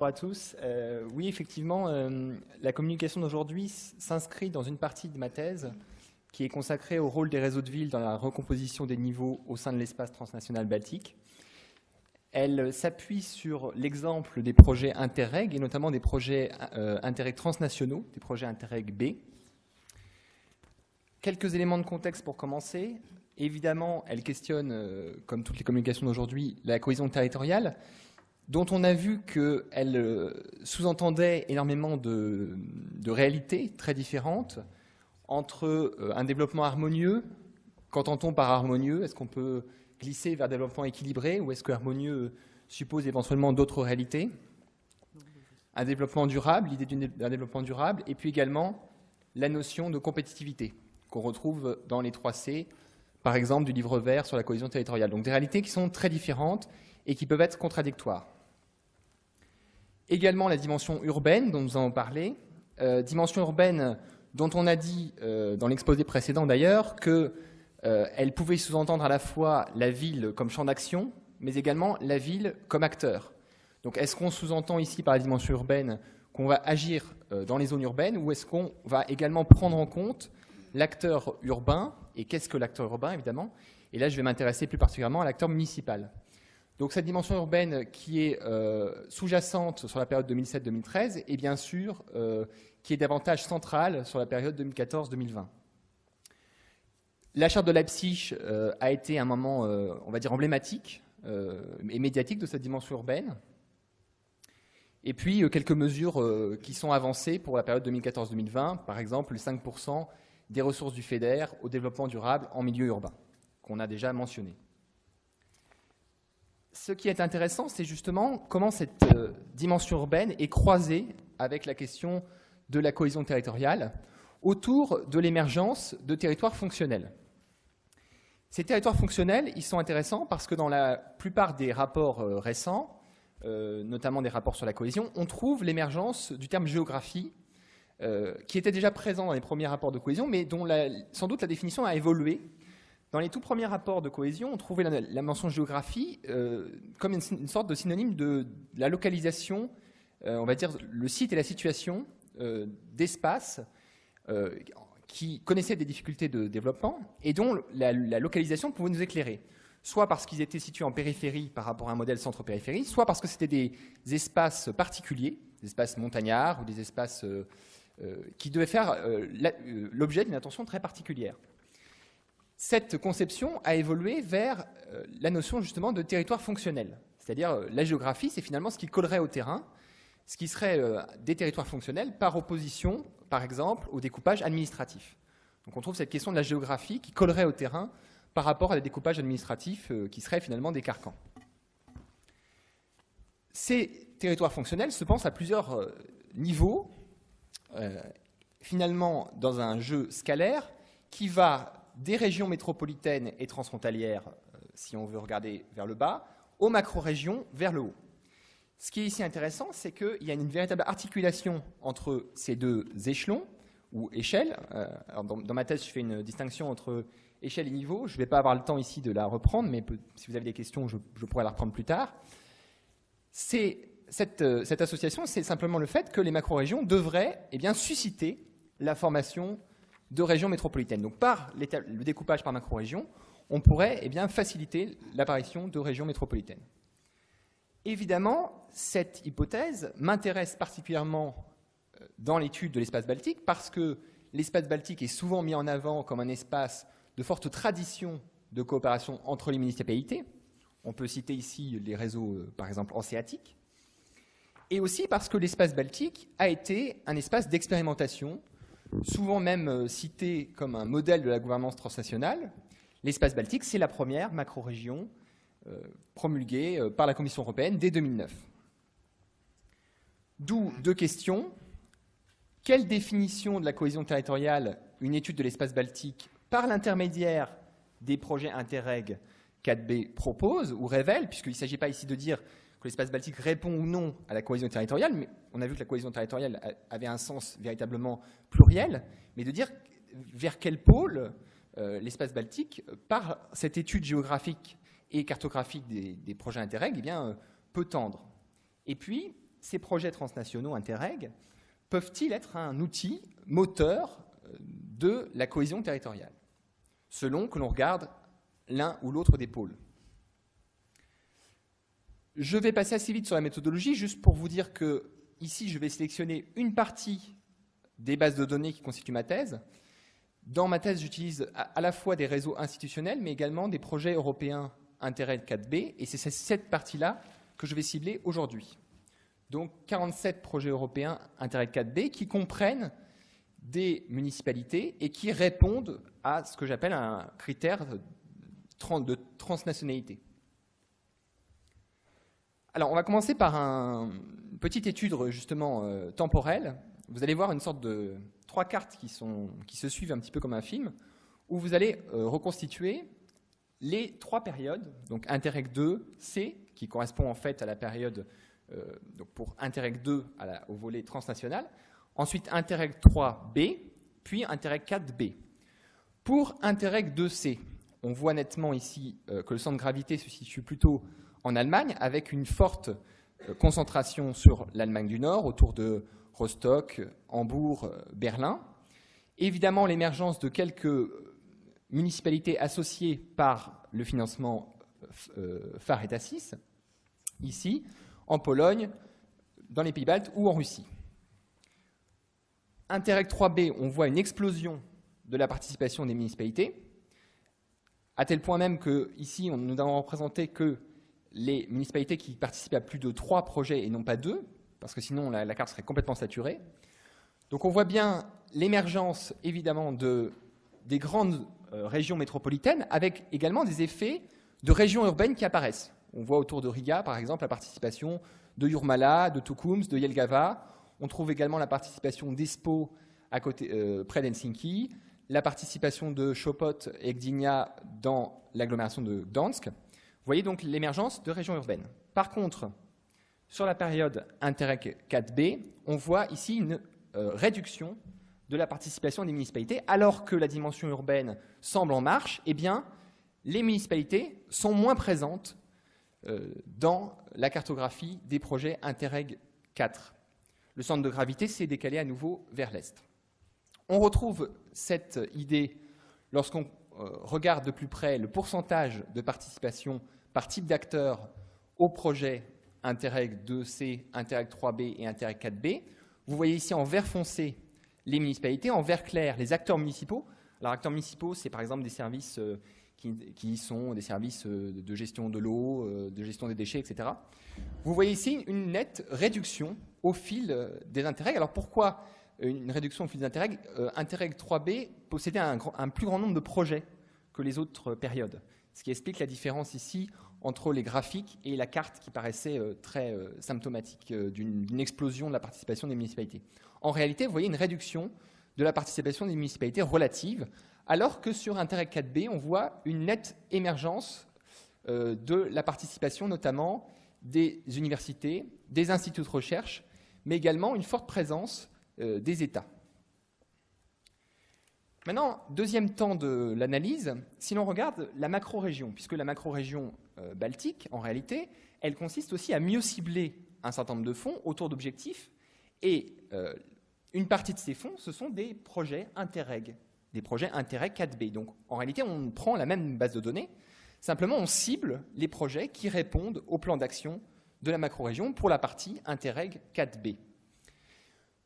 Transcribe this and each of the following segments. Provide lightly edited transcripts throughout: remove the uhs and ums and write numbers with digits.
Bonjour à tous. Oui, effectivement, la communication d'aujourd'hui s'inscrit dans une partie de ma thèse qui est consacrée au rôle des réseaux de villes dans la recomposition des niveaux au sein de l'espace transnational baltique. Elle s'appuie sur l'exemple des projets Interreg, et notamment des projets Interreg transnationaux, des projets Interreg B. Quelques éléments de contexte pour commencer. Évidemment, elle questionne, comme toutes les communications d'aujourd'hui, la cohésion territoriale, dont on a vu qu'elle sous-entendait énormément de réalités très différentes entre un développement harmonieux. Qu'entend-on par harmonieux? Est-ce qu'on peut glisser vers un développement équilibré ou est-ce que harmonieux suppose éventuellement d'autres réalités? Un développement durable, l'idée d'un développement durable, et puis également la notion de compétitivité qu'on retrouve dans les 3C, par exemple du livre vert sur la cohésion territoriale. Donc des réalités qui sont très différentes et qui peuvent être contradictoires. Également la dimension urbaine dont nous avons parlé, dimension urbaine dont on a dit dans l'exposé précédent d'ailleurs qu'elle pouvait sous-entendre à la fois la ville comme champ d'action, mais également la ville comme acteur. Donc est-ce qu'on sous-entend ici par la dimension urbaine qu'on va agir dans les zones urbaines ou est-ce qu'on va également prendre en compte l'acteur urbain? Et qu'est-ce que l'acteur urbain évidemment? Et là je vais m'intéresser plus particulièrement à l'acteur municipal. Donc cette dimension urbaine qui est sous-jacente sur la période 2007-2013 et bien sûr qui est davantage centrale sur la période 2014-2020. La charte de Leipzig a été un moment, on va dire, emblématique et médiatique de cette dimension urbaine. Et puis quelques mesures qui sont avancées pour la période 2014-2020, par exemple le 5% des ressources du FEDER au développement durable en milieu urbain, qu'on a déjà mentionné. Ce qui est intéressant, c'est justement comment cette dimension urbaine est croisée avec la question de la cohésion territoriale autour de l'émergence de territoires fonctionnels. Ces territoires fonctionnels, ils sont intéressants parce que dans la plupart des rapports récents, notamment des rapports sur la cohésion, on trouve l'émergence du terme géographie qui était déjà présent dans les premiers rapports de cohésion, mais dont sans doute la définition a évolué. Dans les tout premiers rapports de cohésion, on trouvait la mention géographie comme une sorte de synonyme de la localisation, on va dire le site et la situation d'espaces qui connaissaient des difficultés de développement et dont la localisation pouvait nous éclairer. Soit parce qu'ils étaient situés en périphérie par rapport à un modèle centre-périphérie, soit parce que c'était des espaces particuliers, des espaces montagnards ou des espaces qui devaient faire l'objet d'une attention très particulière. Cette conception a évolué vers la notion justement de territoire fonctionnel. C'est-à-dire la géographie, c'est finalement ce qui collerait au terrain, ce qui serait des territoires fonctionnels par opposition, par exemple, au découpage administratif. Donc on trouve cette question de la géographie qui collerait au terrain par rapport à des découpages administratifs qui seraient finalement des carcans. Ces territoires fonctionnels se pensent à plusieurs niveaux, finalement dans un jeu scalaire qui va des régions métropolitaines et transfrontalières, si on veut regarder vers le bas, aux macro-régions vers le haut. Ce qui est ici intéressant, c'est qu'il y a une véritable articulation entre ces deux échelons, ou échelles. Alors dans ma thèse, je fais une distinction entre échelle et niveau. Je ne vais pas avoir le temps ici de la reprendre, mais si vous avez des questions, je pourrais la reprendre plus tard. Cette association, c'est simplement le fait que les macro-régions devraient susciter la formation de régions métropolitaines. Donc par le découpage par macro-région, on pourrait faciliter l'apparition de régions métropolitaines. Évidemment, cette hypothèse m'intéresse particulièrement dans l'étude de l'espace baltique parce que l'espace baltique est souvent mis en avant comme un espace de forte tradition de coopération entre les municipalités. On peut citer ici les réseaux, par exemple, hanséatiques. Et aussi parce que l'espace baltique a été un espace d'expérimentation, souvent même cité comme un modèle de la gouvernance transnationale. L'espace baltique, c'est la première macro-région promulguée par la Commission européenne dès 2009. D'où deux questions. Quelle définition de la cohésion territoriale une étude de l'espace baltique par l'intermédiaire des projets Interreg 4B propose ou révèle, puisqu'il ne s'agit pas ici de dire que l'espace baltique répond ou non à la cohésion territoriale, mais on a vu que la cohésion territoriale avait un sens véritablement pluriel, mais de dire vers quel pôle l'espace baltique, par cette étude géographique et cartographique des projets Interreg, peut tendre. Et puis, ces projets transnationaux Interreg peuvent-ils être un outil moteur de la cohésion territoriale, selon que l'on regarde l'un ou l'autre des pôles? Je vais passer assez vite sur la méthodologie, juste pour vous dire que ici, je vais sélectionner une partie des bases de données qui constituent ma thèse. Dans ma thèse, j'utilise à la fois des réseaux institutionnels, mais également des projets européens Interreg 4B, et c'est cette partie-là que je vais cibler aujourd'hui. Donc 47 projets européens Interreg 4B qui comprennent des municipalités et qui répondent à ce que j'appelle un critère de transnationalité. Alors, on va commencer par une petite étude justement temporelle. Vous allez voir une sorte de 3 cartes qui se suivent un petit peu comme un film, où vous allez reconstituer les 3 périodes, donc Interreg 2C, qui correspond en fait à la période, donc pour Interreg 2 au volet transnational, ensuite Interreg 3B, puis Interreg 4B. Pour Interreg 2C, on voit nettement ici que le centre de gravité se situe plutôt en Allemagne, avec une forte concentration sur l'Allemagne du Nord, autour de Rostock, Hambourg, Berlin. Évidemment, l'émergence de quelques municipalités associées par le financement phare État 6, ici, en Pologne, dans les Pays-Baltes ou en Russie. Interreg 3B, on voit une explosion de la participation des municipalités, à tel point même qu'ici, nous n'avons représenté que les municipalités qui participent à plus de 3 projets et non pas 2, parce que sinon la carte serait complètement saturée. Donc on voit bien l'émergence, évidemment, des grandes régions métropolitaines, avec également des effets de régions urbaines qui apparaissent. On voit autour de Riga, par exemple, la participation de Jurmala, de Tukums, de Jelgava. On trouve également la participation d'Espoo près d'Helsinki, la participation de Sopot et Gdynia dans l'agglomération de Gdansk. Vous voyez donc l'émergence de régions urbaines. Par contre, sur la période Interreg 4B, on voit ici une réduction de la participation des municipalités, alors que la dimension urbaine semble en marche. Eh bien, les municipalités sont moins présentes dans la cartographie des projets Interreg 4. Le centre de gravité s'est décalé à nouveau vers l'est. On retrouve cette idée lorsqu'on regarde de plus près le pourcentage de participation par type d'acteurs au projet Interreg 2C, Interreg 3B et Interreg 4B. Vous voyez ici en vert foncé les municipalités, en vert clair les acteurs municipaux. Alors, acteurs municipaux, c'est par exemple des services qui sont des services de gestion de l'eau, de gestion des déchets, etc. Vous voyez ici une nette réduction au fil des Interreg. Alors, pourquoi une réduction au fil des Interreg? Interreg 3B possédait un plus grand nombre de projets que les autres périodes, ce qui explique la différence ici entre les graphiques et la carte qui paraissait très symptomatique d'une explosion de la participation des municipalités. En réalité, vous voyez une réduction de la participation des municipalités relative, alors que sur Interreg 4B, on voit une nette émergence de la participation, notamment des universités, des instituts de recherche, mais également une forte présence des États. Maintenant, deuxième temps de l'analyse, si l'on regarde la macro-région, puisque la macro-région baltique, en réalité, elle consiste aussi à mieux cibler un certain nombre de fonds autour d'objectifs, et une partie de ces fonds, ce sont des projets Interreg 4B. Donc, en réalité, on prend la même base de données, simplement on cible les projets qui répondent au plan d'action de la macro-région pour la partie Interreg 4B.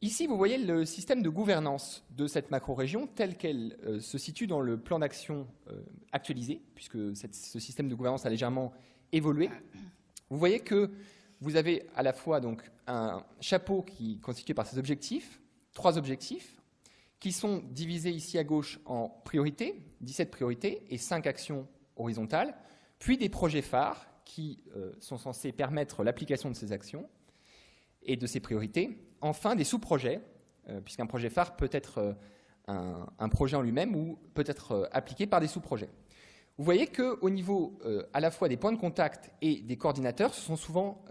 Ici, vous voyez le système de gouvernance de cette macro-région tel qu'elle se situe dans le plan d'action actualisé, puisque ce système de gouvernance a légèrement évolué. Vous voyez que vous avez à la fois donc, un chapeau qui est constitué par ces objectifs, 3 objectifs, qui sont divisés ici à gauche en priorités, 17 priorités et 5 actions horizontales, puis des projets phares qui sont censés permettre l'application de ces actions et de ces priorités. Enfin, des sous-projets, puisqu'un projet phare peut être un projet en lui-même ou peut être appliqué par des sous-projets. Vous voyez qu'au niveau à la fois des points de contact et des coordinateurs, ce sont souvent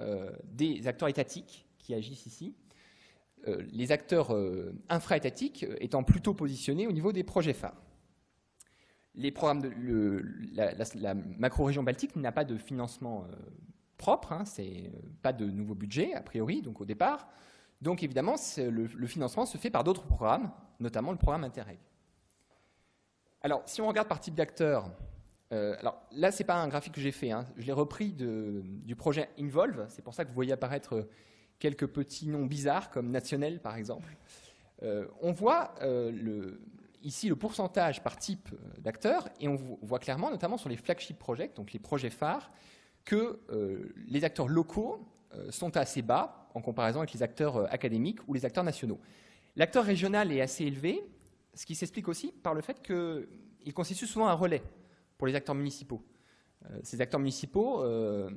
des acteurs étatiques qui agissent ici, les acteurs infra-étatiques étant plutôt positionnés au niveau des projets phares. Les programmes la macro-région baltique n'a pas de financement propre, hein, c'est pas de nouveau budget, a priori, donc au départ. Donc évidemment, le financement se fait par d'autres programmes, notamment le programme Interreg. Alors, si on regarde par type d'acteur, alors là, ce n'est pas un graphique que j'ai fait, hein, je l'ai repris du projet Involve, c'est pour ça que vous voyez apparaître quelques petits noms bizarres, comme National, par exemple. On voit ici le pourcentage par type d'acteur, et on voit clairement, notamment sur les flagship projects, donc les projets phares, que les acteurs locaux sont assez bas en comparaison avec les acteurs académiques ou les acteurs nationaux. L'acteur régional est assez élevé, ce qui s'explique aussi par le fait qu'il constitue souvent un relais pour les acteurs municipaux. Ces acteurs municipaux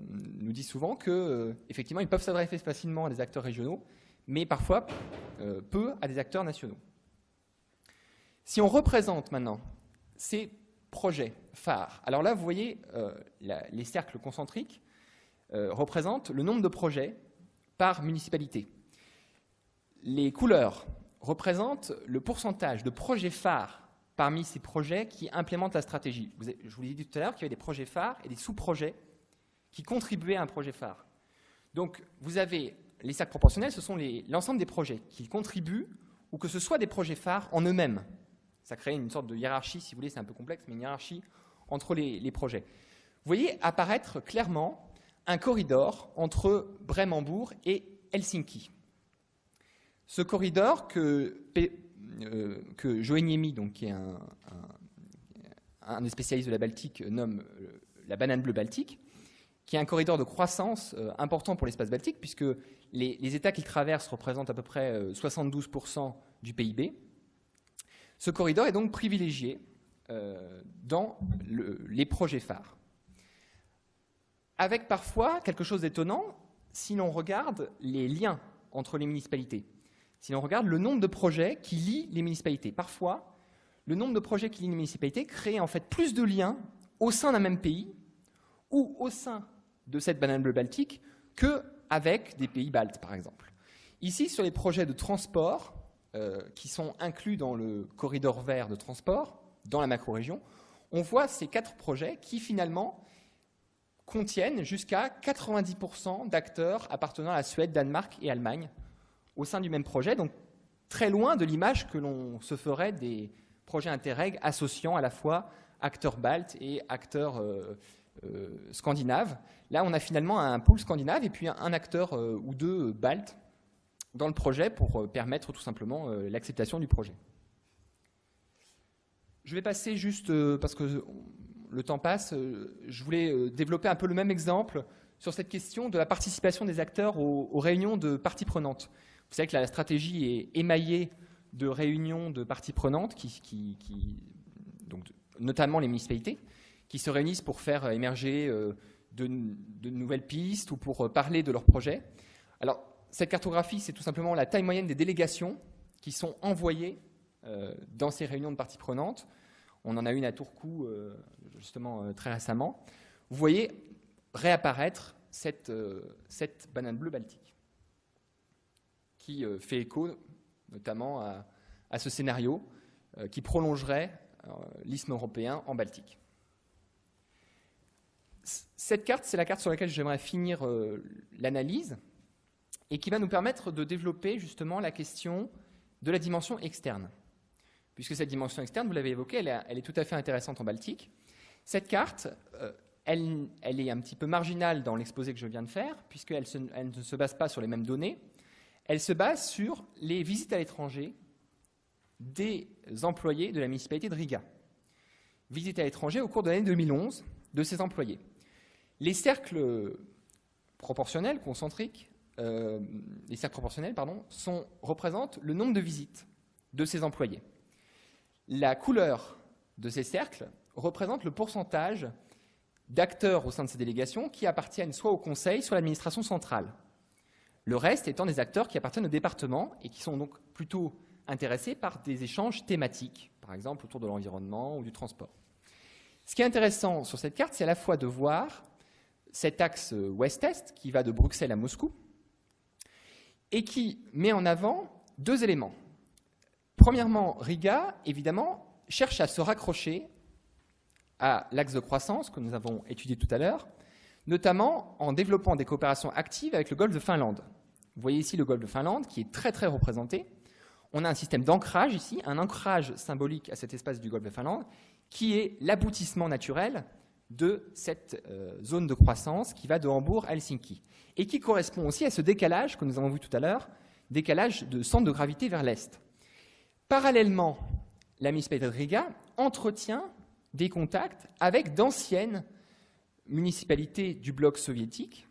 nous disent souvent qu'effectivement, ils peuvent s'adresser facilement à des acteurs régionaux, mais parfois peu à des acteurs nationaux. Si on représente maintenant ces projets phares, alors là, vous voyez, les cercles concentriques représentent le nombre de projets par municipalité. Les couleurs représentent le pourcentage de projets phares parmi ces projets qui implémentent la stratégie. Je vous l'ai dit tout à l'heure qu'il y avait des projets phares et des sous-projets qui contribuaient à un projet phare. Donc, vous avez les cercles proportionnels, ce sont l'ensemble des projets qui contribuent ou que ce soit des projets phares en eux-mêmes. Ça crée une sorte de hiérarchie, si vous voulez, c'est un peu complexe, mais une hiérarchie entre les projets. Vous voyez apparaître clairement un corridor entre Brême-Hambourg et Helsinki. Ce corridor que Joeniemi, donc, qui est un des spécialistes de la Baltique, nomme la banane bleue baltique, qui est un corridor de croissance important pour l'espace baltique, puisque les États qu'il traverse représentent à peu près 72% du PIB. Ce corridor est donc privilégié dans les projets phares. Avec parfois quelque chose d'étonnant, si l'on regarde les liens entre les municipalités, si l'on regarde le nombre de projets qui lient les municipalités. Parfois, le nombre de projets qui lient les municipalités crée en fait plus de liens au sein d'un même pays ou au sein de cette banane bleue baltique qu'avec des pays baltes, par exemple. Ici, sur les projets de transport qui sont inclus dans le corridor vert de transport, dans la macro-région, on voit ces 4 projets qui, finalement, contiennent jusqu'à 90% d'acteurs appartenant à la Suède, Danemark et Allemagne au sein du même projet, donc très loin de l'image que l'on se ferait des projets Interreg associant à la fois acteurs baltes et acteurs scandinaves. Là, on a finalement un pool scandinave et puis un acteur ou deux baltes dans le projet pour permettre tout simplement l'acceptation du projet. Je vais passer juste, parce que le temps passe, je voulais développer un peu le même exemple sur cette question de la participation des acteurs aux réunions de parties prenantes. Vous savez que la stratégie est émaillée de réunions de parties prenantes, donc notamment les municipalités, qui se réunissent pour faire émerger de nouvelles pistes ou pour parler de leurs projets. Alors, cette cartographie, c'est tout simplement la taille moyenne des délégations qui sont envoyées dans ces réunions de parties prenantes. On en a une à Turku, justement, très récemment. Vous voyez réapparaître cette banane bleue baltique, qui fait écho notamment à ce scénario qui prolongerait l'isthme européen en Baltique. Cette carte, c'est la carte sur laquelle j'aimerais finir l'analyse et qui va nous permettre de développer justement la question de la dimension externe. Puisque cette dimension externe, vous l'avez évoquée, elle est tout à fait intéressante en Baltique. Cette carte, elle est un petit peu marginale dans l'exposé que je viens de faire, puisqu'elle ne se base pas sur les mêmes données. Elle se base sur les visites à l'étranger des employés de la municipalité de Riga. Visites à l'étranger au cours de l'année 2011 de ces employés. Les cercles proportionnels, concentriques, représentent le nombre de visites de ces employés. La couleur de ces cercles représente le pourcentage d'acteurs au sein de ces délégations qui appartiennent soit au conseil, soit à l'administration centrale. Le reste étant des acteurs qui appartiennent au département et qui sont donc plutôt intéressés par des échanges thématiques, par exemple autour de l'environnement ou du transport. Ce qui est intéressant sur cette carte, c'est à la fois de voir cet axe ouest-est qui va de Bruxelles à Moscou et qui met en avant 2 éléments. Premièrement, Riga, évidemment, cherche à se raccrocher à l'axe de croissance que nous avons étudié tout à l'heure, notamment en développant des coopérations actives avec le golfe de Finlande. Vous voyez ici le golfe de Finlande qui est très très représenté. On a un système d'ancrage ici, un ancrage symbolique à cet espace du golfe de Finlande, qui est l'aboutissement naturel de cette zone de croissance qui va de Hambourg à Helsinki, et qui correspond aussi à ce décalage que nous avons vu tout à l'heure, décalage de centre de gravité vers l'est. Parallèlement, la municipalité de Riga entretient des contacts avec d'anciennes municipalités du bloc soviétique,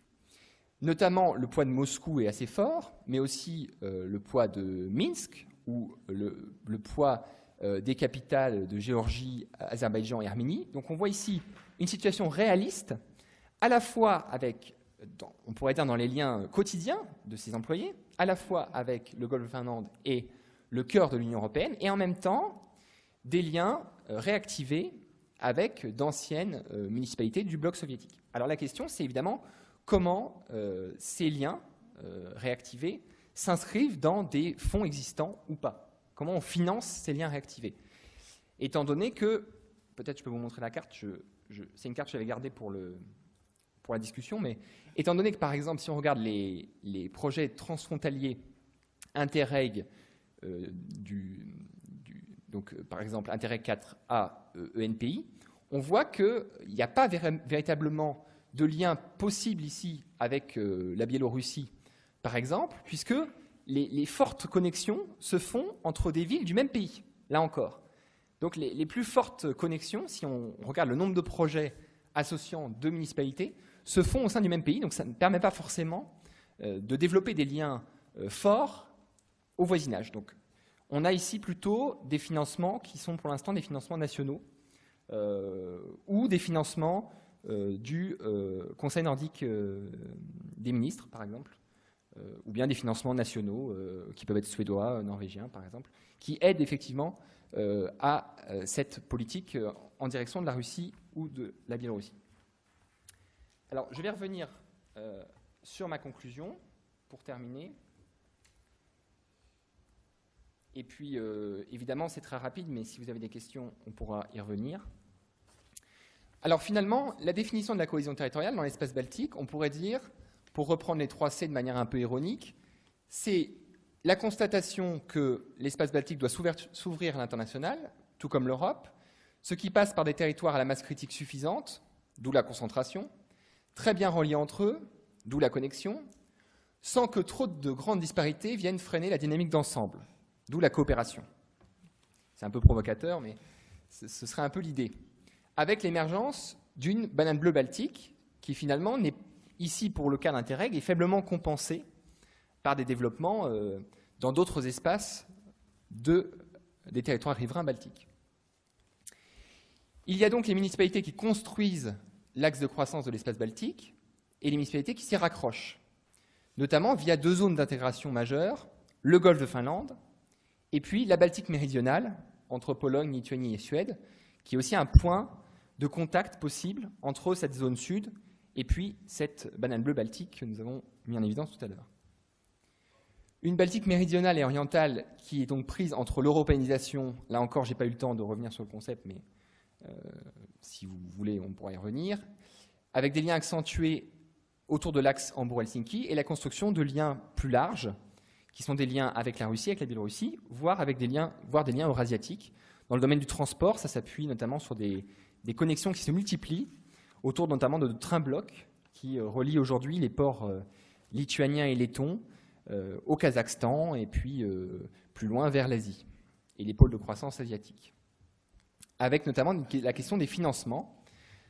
notamment le poids de Moscou est assez fort, mais aussi le poids de Minsk ou le poids des capitales de Géorgie, Azerbaïdjan et Arménie. Donc on voit ici une situation réaliste, à la fois avec, on pourrait dire dans les liens quotidiens de ces employés, à la fois avec le golfe de Finlande et le cœur de l'Union européenne, et en même temps des liens réactivés avec d'anciennes municipalités du bloc soviétique. Alors la question, c'est évidemment comment ces liens réactivés s'inscrivent dans des fonds existants ou pas. Comment on finance ces liens réactivés. Étant donné que, peut-être je peux vous montrer la carte, c'est une carte que j'avais gardée pour la discussion, mais étant donné que, par exemple, si on regarde les projets transfrontaliers Interreg, donc par exemple Interreg 4A ENPI, on voit qu'il n'y a pas véritablement de lien possible ici avec la Biélorussie, par exemple, puisque les fortes connexions se font entre des villes du même pays, là encore. Donc les plus fortes connexions, si on regarde le nombre de projets associant deux municipalités, se font au sein du même pays, donc ça ne permet pas forcément de développer des liens forts au voisinage. Donc on a ici plutôt des financements qui sont pour l'instant des financements nationaux ou des financements du Conseil nordique des ministres, par exemple, ou bien des financements nationaux qui peuvent être suédois, norvégiens, par exemple, qui aident effectivement à cette politique en direction de la Russie ou de la Biélorussie. Alors, je vais revenir sur ma conclusion pour terminer. Et puis, évidemment, c'est très rapide, mais si vous avez des questions, on pourra y revenir. Alors, finalement, la définition de la cohésion territoriale dans l'espace baltique, on pourrait dire, pour reprendre les 3 C de manière un peu ironique, c'est la constatation que l'espace baltique doit s'ouvrir à l'international, tout comme l'Europe, ce qui passe par des territoires à la masse critique suffisante, d'où la concentration, très bien reliés entre eux, d'où la connexion, sans que trop de grandes disparités viennent freiner la dynamique d'ensemble, d'où la coopération. C'est un peu provocateur, mais ce serait un peu l'idée. Avec l'émergence d'une banane bleue baltique, qui finalement n'est ici, pour le cas d'Interreg, est faiblement compensée par des développements dans d'autres espaces des territoires riverains baltiques. Il y a donc les municipalités qui construisent l'axe de croissance de l'espace baltique et les municipalités qui s'y raccrochent, notamment via 2 zones d'intégration majeures, le golfe de Finlande et puis la Baltique méridionale, entre Pologne, Lituanie et Suède, qui est aussi un point de contact possible entre cette zone sud et puis cette banane bleue baltique que nous avons mis en évidence tout à l'heure. Une Baltique méridionale et orientale qui est donc prise entre l'européanisation, là encore, je n'ai pas eu le temps de revenir sur le concept, mais si vous voulez, on pourra y revenir, avec des liens accentués autour de l'axe Hambourg-Helsinki et la construction de liens plus larges, qui sont des liens avec la Russie, avec la Biélorussie, voire des liens eurasiatiques. Dans le domaine du transport, ça s'appuie notamment sur des connexions qui se multiplient, autour notamment de trains-blocs qui relient aujourd'hui les ports lituaniens et lettons au Kazakhstan et puis plus loin vers l'Asie et les pôles de croissance asiatiques. Avec notamment la question des financements.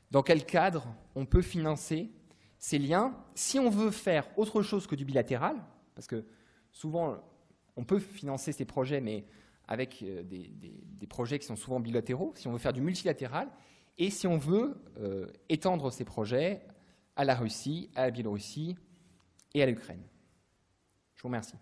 Dans quel cadre on peut financer ces liens si on veut faire autre chose que du bilatéral, parce que souvent on peut financer ces projets, mais avec des projets qui sont souvent bilatéraux, si on veut faire du multilatéral, et si on veut étendre ces projets à la Russie, à la Biélorussie et à l'Ukraine. Je vous remercie.